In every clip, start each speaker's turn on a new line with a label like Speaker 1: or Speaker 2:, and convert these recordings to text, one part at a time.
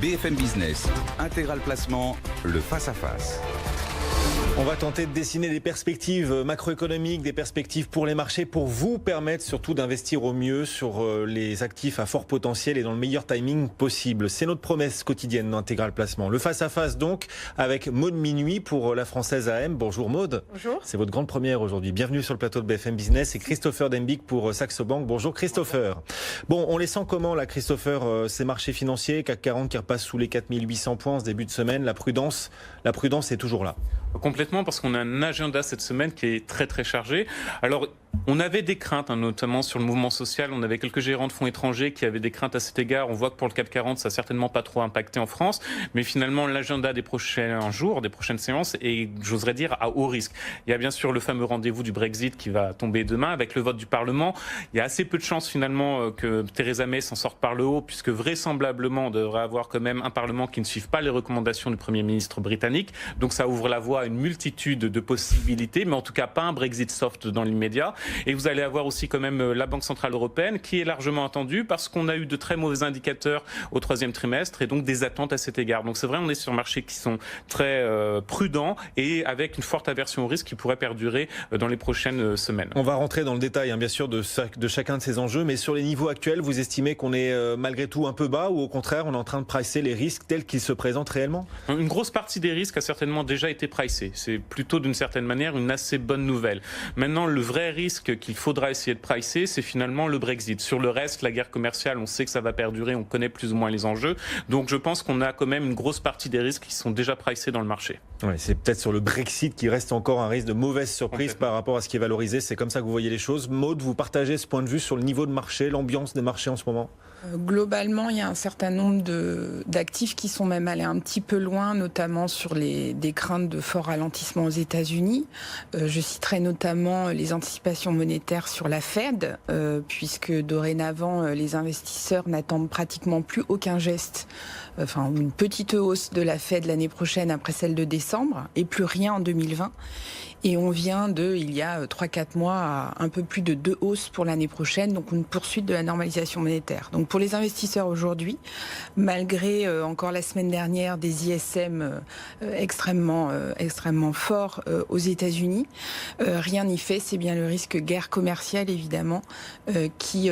Speaker 1: BFM Business, Intégral Placement, le face-à-face.
Speaker 2: On va tenter de dessiner des perspectives macroéconomiques, des perspectives pour les marchés, pour vous permettre surtout d'investir au mieux sur les actifs à fort potentiel et dans le meilleur timing possible. C'est notre promesse quotidienne d'Intégral Placement. Le face-à-face donc avec Maude Minuit pour la Française AM. Bonjour Maude.
Speaker 3: Bonjour.
Speaker 2: C'est votre grande première aujourd'hui. Bienvenue sur le plateau de BFM Business. Et Christopher Dembic pour Saxo Bank. Bonjour Christopher. Bon, on les sent comment là Christopher, ces marchés financiers, CAC 40 qui repasse sous les 4800 points ce début de semaine. La prudence est toujours là.
Speaker 4: Complètement, parce qu'on a un agenda cette semaine qui est très très chargé. Alors, on avait des craintes, notamment sur le mouvement social. On avait quelques gérants de fonds étrangers qui avaient des craintes à cet égard. On voit que pour le CAC 40, ça n'a certainement pas trop impacté en France. Mais finalement, l'agenda des prochains jours, des prochaines séances, est, j'oserais dire, à haut risque. Il y a bien sûr le fameux rendez-vous du Brexit qui va tomber demain avec le vote du Parlement. Il y a assez peu de chances finalement que Theresa May s'en sorte par le haut, puisque vraisemblablement, on devrait avoir quand même un Parlement qui ne suive pas les recommandations du Premier ministre britannique. Donc ça ouvre la voie à une multitude de possibilités, mais en tout cas pas un Brexit soft dans l'immédiat. Et vous allez avoir aussi quand même la Banque Centrale Européenne qui est largement attendue parce qu'on a eu de très mauvais indicateurs au troisième trimestre et donc des attentes à cet égard. Donc c'est vrai, on est sur un marché qui sont très prudents et avec une forte aversion au risque qui pourrait perdurer dans les prochaines semaines.
Speaker 2: On va rentrer dans le détail bien sûr de chacun de ces enjeux, mais sur les niveaux actuels, vous estimez qu'on est malgré tout un peu bas ou au contraire on est en train de pricer les risques tels qu'ils se présentent réellement?
Speaker 4: Une grosse partie des risques a certainement déjà été pricée. C'est plutôt d'une certaine manière une assez bonne nouvelle. Maintenant, le vrai risque qu'il faudra essayer de pricer, c'est finalement le Brexit. Sur le reste, la guerre commerciale, on sait que ça va perdurer, on connaît plus ou moins les enjeux. Donc je pense qu'on a quand même une grosse partie des risques qui sont déjà pricés dans le marché.
Speaker 2: Ouais, c'est peut-être sur le Brexit qui reste encore un risque de mauvaise surprise par rapport à ce qui est valorisé. C'est comme ça que vous voyez les choses. Maude, vous partagez ce point de vue sur le niveau de marché, l'ambiance des marchés en ce moment?
Speaker 3: Globalement, il y a un certain nombre d'actifs qui sont même allés un petit peu loin, notamment sur des craintes de fort ralentissement aux États-Unis. Je citerai notamment les anticipations monétaires sur la Fed, puisque dorénavant, les investisseurs n'attendent pratiquement plus aucun geste, enfin une petite hausse de la Fed l'année prochaine après celle de décembre, et plus rien en 2020. Et on vient il y a 3-4 mois, à un peu plus de 2 hausses pour l'année prochaine, donc une poursuite de la normalisation monétaire. Donc pour les investisseurs aujourd'hui, malgré encore la semaine dernière des ISM extrêmement forts aux États-Unis, rien n'y fait. C'est bien le risque guerre commerciale évidemment qui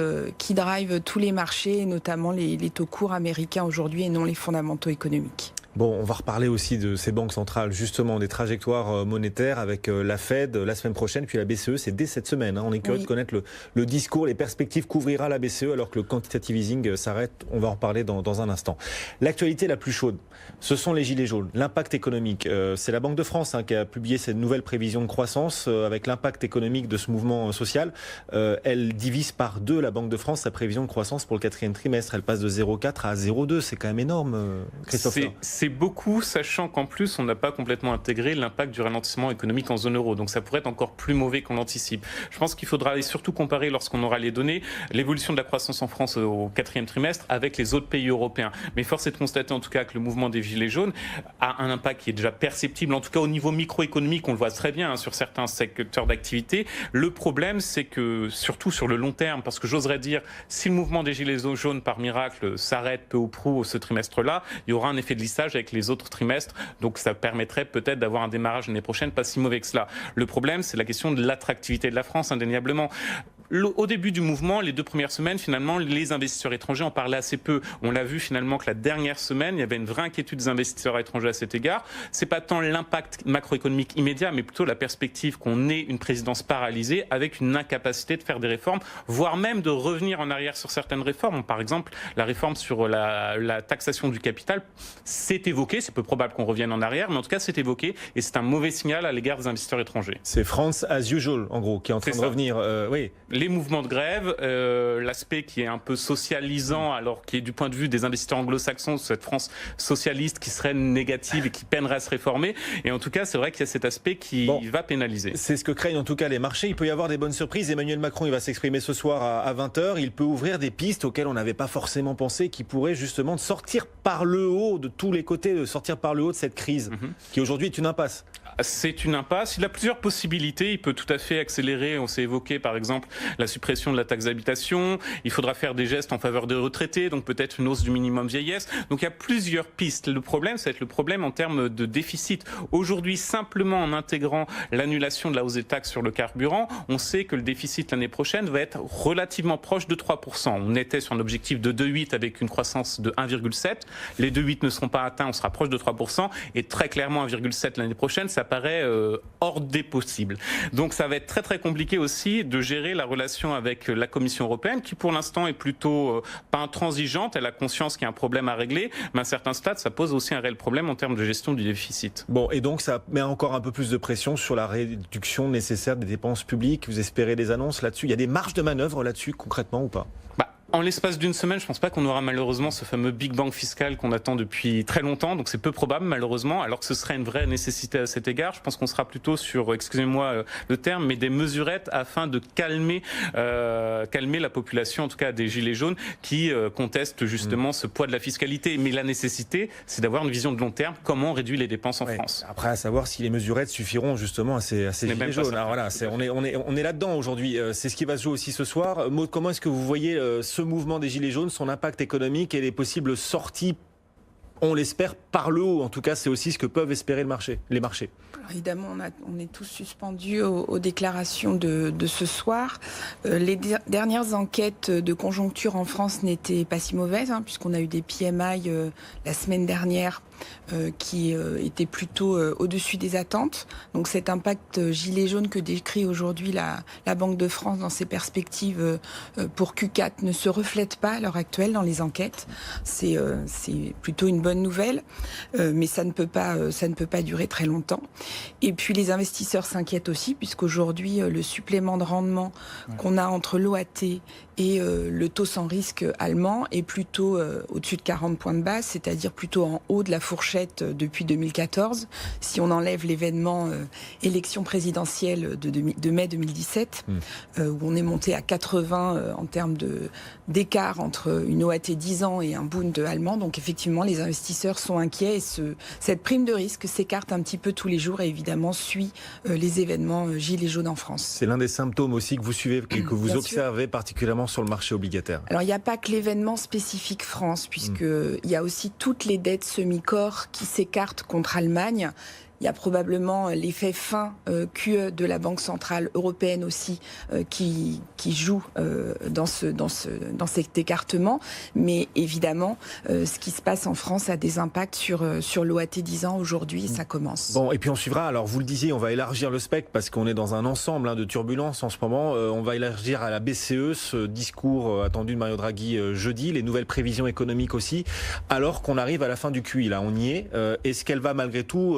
Speaker 3: drive tous les marchés, et notamment les taux courts américains aujourd'hui et non les fondamentaux économiques.
Speaker 2: Bon, on va reparler aussi de ces banques centrales, justement, des trajectoires monétaires avec la Fed la semaine prochaine, puis la BCE, c'est dès cette semaine. On est curieux de connaître le discours, les perspectives qu'ouvrira la BCE alors que le quantitative easing s'arrête. On va en reparler dans un instant. L'actualité la plus chaude, ce sont les gilets jaunes, l'impact économique. C'est la Banque de France qui a publié cette nouvelle prévision de croissance avec l'impact économique de ce mouvement social. Elle divise par 2, la Banque de France, sa prévision de croissance pour le 4e trimestre. Elle passe de 0,4 à 0,2. C'est quand même énorme, Christophe.
Speaker 4: C'est beaucoup, sachant qu'en plus, on n'a pas complètement intégré l'impact du ralentissement économique en zone euro. Donc ça pourrait être encore plus mauvais qu'on l'anticipe. Je pense qu'il faudra surtout comparer, lorsqu'on aura les données, l'évolution de la croissance en France au 4e trimestre avec les autres pays européens. Mais force est de constater en tout cas que le mouvement des gilets jaunes a un impact qui est déjà perceptible, en tout cas au niveau microéconomique, on le voit très bien sur certains secteurs d'activité. Le problème, c'est que, surtout sur le long terme, parce que j'oserais dire, si le mouvement des gilets jaunes par miracle s'arrête peu ou prou ce trimestre-là, il y aura un effet de lissage avec les autres trimestres, donc ça permettrait peut-être d'avoir un démarrage l'année prochaine pas si mauvais que cela. Le problème, c'est la question de l'attractivité de la France, indéniablement. Au début du mouvement, les 2 premières semaines, finalement, les investisseurs étrangers en parlaient assez peu. On l'a vu finalement que la dernière semaine, il y avait une vraie inquiétude des investisseurs étrangers à cet égard. C'est pas tant l'impact macroéconomique immédiat, mais plutôt la perspective qu'on ait une présidence paralysée avec une incapacité de faire des réformes, voire même de revenir en arrière sur certaines réformes. Par exemple, la réforme sur la taxation du capital, c'est évoqué. C'est peu probable qu'on revienne en arrière, mais en tout cas, c'est évoqué et c'est un mauvais signal à l'égard des investisseurs étrangers.
Speaker 2: C'est France as usual, en gros, qui est en train de revenir. Oui.
Speaker 4: Les mouvements de grève, l'aspect qui est un peu socialisant, alors qui est du point de vue des investisseurs anglo-saxons, cette France socialiste qui serait négative et qui peinerait à se réformer. Et en tout cas, c'est vrai qu'il y a cet aspect qui va pénaliser.
Speaker 2: C'est ce que craignent en tout cas les marchés. Il peut y avoir des bonnes surprises. Emmanuel Macron, il va s'exprimer ce soir à 20h. Il peut ouvrir des pistes auxquelles on n'avait pas forcément pensé, qui pourraient justement sortir par le haut de tous les côtés, de sortir par le haut de cette crise, qui aujourd'hui est une impasse.
Speaker 4: c'est une impasse. Il a plusieurs possibilités. Il peut tout à fait accélérer. On s'est évoqué par exemple la suppression de la taxe d'habitation. Il faudra faire des gestes en faveur des retraités, donc peut-être une hausse du minimum vieillesse. Donc il y a plusieurs pistes. Le problème, ça va être le problème en termes de déficit. Aujourd'hui, simplement en intégrant l'annulation de la hausse des taxes sur le carburant, on sait que le déficit l'année prochaine va être relativement proche de 3%. On était sur un objectif de 2,8 avec une croissance de 1,7. Les 2,8 ne seront pas atteints, on sera proche de 3%. Et très clairement, 1,7 l'année prochaine, ça paraît hors des possibles. Donc ça va être très très compliqué aussi de gérer la relation avec la Commission européenne, qui pour l'instant est plutôt pas intransigeante. Elle a conscience qu'il y a un problème à régler, mais à un certain stade, ça pose aussi un réel problème en termes de gestion du déficit.
Speaker 2: Bon, et donc ça met encore un peu plus de pression sur la réduction nécessaire des dépenses publiques. Vous espérez des annonces là-dessus? Il y a des marges de manœuvre là-dessus concrètement ou pas?
Speaker 4: En l'espace d'une semaine, je pense pas qu'on aura malheureusement ce fameux Big Bang fiscal qu'on attend depuis très longtemps, donc c'est peu probable malheureusement, alors que ce serait une vraie nécessité à cet égard. Je pense qu'on sera plutôt sur, excusez-moi le terme, mais des mesurettes afin de calmer la population, en tout cas des gilets jaunes, qui contestent justement ce poids de la fiscalité. Mais la nécessité, c'est d'avoir une vision de long terme, comment on réduit les dépenses en France.
Speaker 2: Après, à savoir si les mesurettes suffiront justement à ces gilets jaunes. Alors, voilà, on est là-dedans aujourd'hui, c'est ce qui va se jouer aussi ce soir. Maud, comment est-ce que vous voyez ce mouvement des Gilets jaunes, son impact économique et les possibles sorties, on l'espère, par le haut? En tout cas, c'est aussi ce que peuvent espérer les marchés.
Speaker 3: Alors évidemment, on est tous suspendus aux déclarations de ce soir. Les dernières enquêtes de conjoncture en France n'étaient pas si mauvaises, puisqu'on a eu des PMI la semaine dernière qui était plutôt au-dessus des attentes. Donc cet impact gilet jaune que décrit aujourd'hui la Banque de France dans ses perspectives pour Q4 ne se reflète pas à l'heure actuelle dans les enquêtes. C'est plutôt une bonne nouvelle, mais ça ne peut pas durer très longtemps. Et puis les investisseurs s'inquiètent aussi, puisqu'aujourd'hui le supplément de rendement qu'on a entre l'OAT et le taux sans risque allemand est plutôt au-dessus de 40 points de base, c'est-à-dire plutôt en haut de la fourchette depuis 2014. Si on enlève l'événement élection présidentielle de mai 2017, où on est monté à 80 en termes d'écart entre une OAT 10 ans et un Bund allemand. Donc effectivement, les investisseurs sont inquiets et cette prime de risque s'écarte un petit peu tous les jours et évidemment suit les événements gilets jaunes en France.
Speaker 2: C'est l'un des symptômes aussi que vous suivez, que vous observez particulièrement sur le marché obligataire.
Speaker 3: Alors il n'y a pas que l'événement spécifique France, puisqu'il y a aussi toutes les dettes semi-corps qui s'écartent contre Allemagne. Il y a probablement l'effet fin QE de la Banque Centrale Européenne aussi qui joue dans cet écartement. Mais évidemment, ce qui se passe en France a des impacts sur l'OAT 10 ans aujourd'hui et ça commence.
Speaker 2: Bon, et puis on suivra, alors vous le disiez, on va élargir le spectre parce qu'on est dans un ensemble de turbulences en ce moment. On va élargir à la BCE ce discours attendu de Mario Draghi jeudi, les nouvelles prévisions économiques aussi, alors qu'on arrive à la fin du QI. Là, on y est. Est-ce qu'elle va malgré tout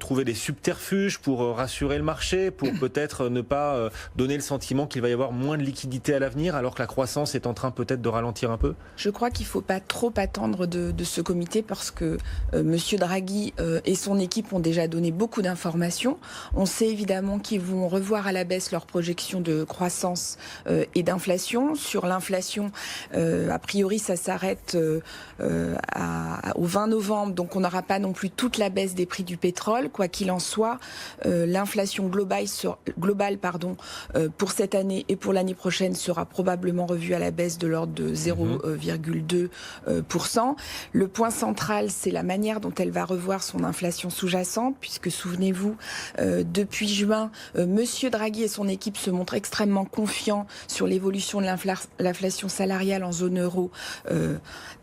Speaker 2: trouver des subterfuges pour rassurer le marché, pour peut-être ne pas donner le sentiment qu'il va y avoir moins de liquidités à l'avenir, alors que la croissance est en train peut-être de ralentir un peu?
Speaker 3: Je crois qu'il ne faut pas trop attendre de ce comité parce que Monsieur Draghi et son équipe ont déjà donné beaucoup d'informations. On sait évidemment qu'ils vont revoir à la baisse leurs projections de croissance et d'inflation. Sur l'inflation, a priori, ça s'arrête au 20 novembre, donc on n'aura pas non plus toute la baisse des prix du pétrole. Quoi qu'il en soit, l'inflation globale pour cette année et pour l'année prochaine sera probablement revue à la baisse de l'ordre de 0,2%. Le point central, c'est la manière dont elle va revoir son inflation sous-jacente, puisque souvenez-vous, depuis juin, Monsieur Draghi et son équipe se montrent extrêmement confiants sur l'évolution de l'inflation salariale en zone euro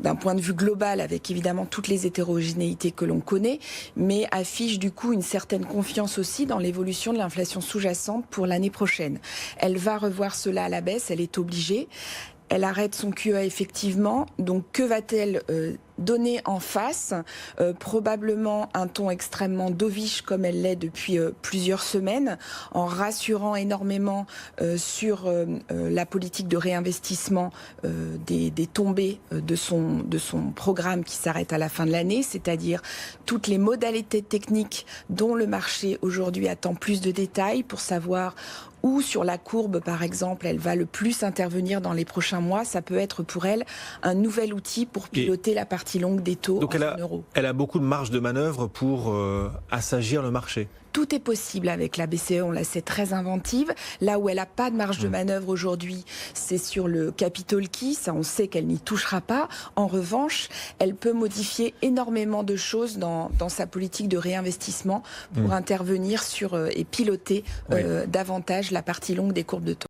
Speaker 3: d'un point de vue global, avec évidemment toutes les hétérogénéités que l'on connaît, mais affiche du coup une certaine confiance aussi dans l'évolution de l'inflation sous-jacente pour l'année prochaine. Elle va revoir cela à la baisse, elle est obligée. Elle arrête son QE effectivement, donc que va-t-elle donner en face? Probablement un ton extrêmement dovish comme elle l'est depuis plusieurs semaines, en rassurant énormément sur la politique de réinvestissement des tombées de son programme qui s'arrête à la fin de l'année, c'est-à-dire toutes les modalités techniques dont le marché aujourd'hui attend plus de détails pour savoir où sur la courbe, par exemple, elle va le plus intervenir dans les prochains mois. Ça peut être pour elle un nouvel outil pour piloter la partie partie longue des taux
Speaker 2: Donc
Speaker 3: en zone euro.
Speaker 2: Elle a beaucoup de marge de manœuvre pour assagir le marché.
Speaker 3: Tout est possible avec la BCE, on la sait très inventive. Là où elle n'a pas de marge de manœuvre aujourd'hui, c'est sur le capital key, ça on sait qu'elle n'y touchera pas. En revanche, elle peut modifier énormément de choses dans sa politique de réinvestissement pour intervenir sur et piloter davantage la partie longue des courbes de taux.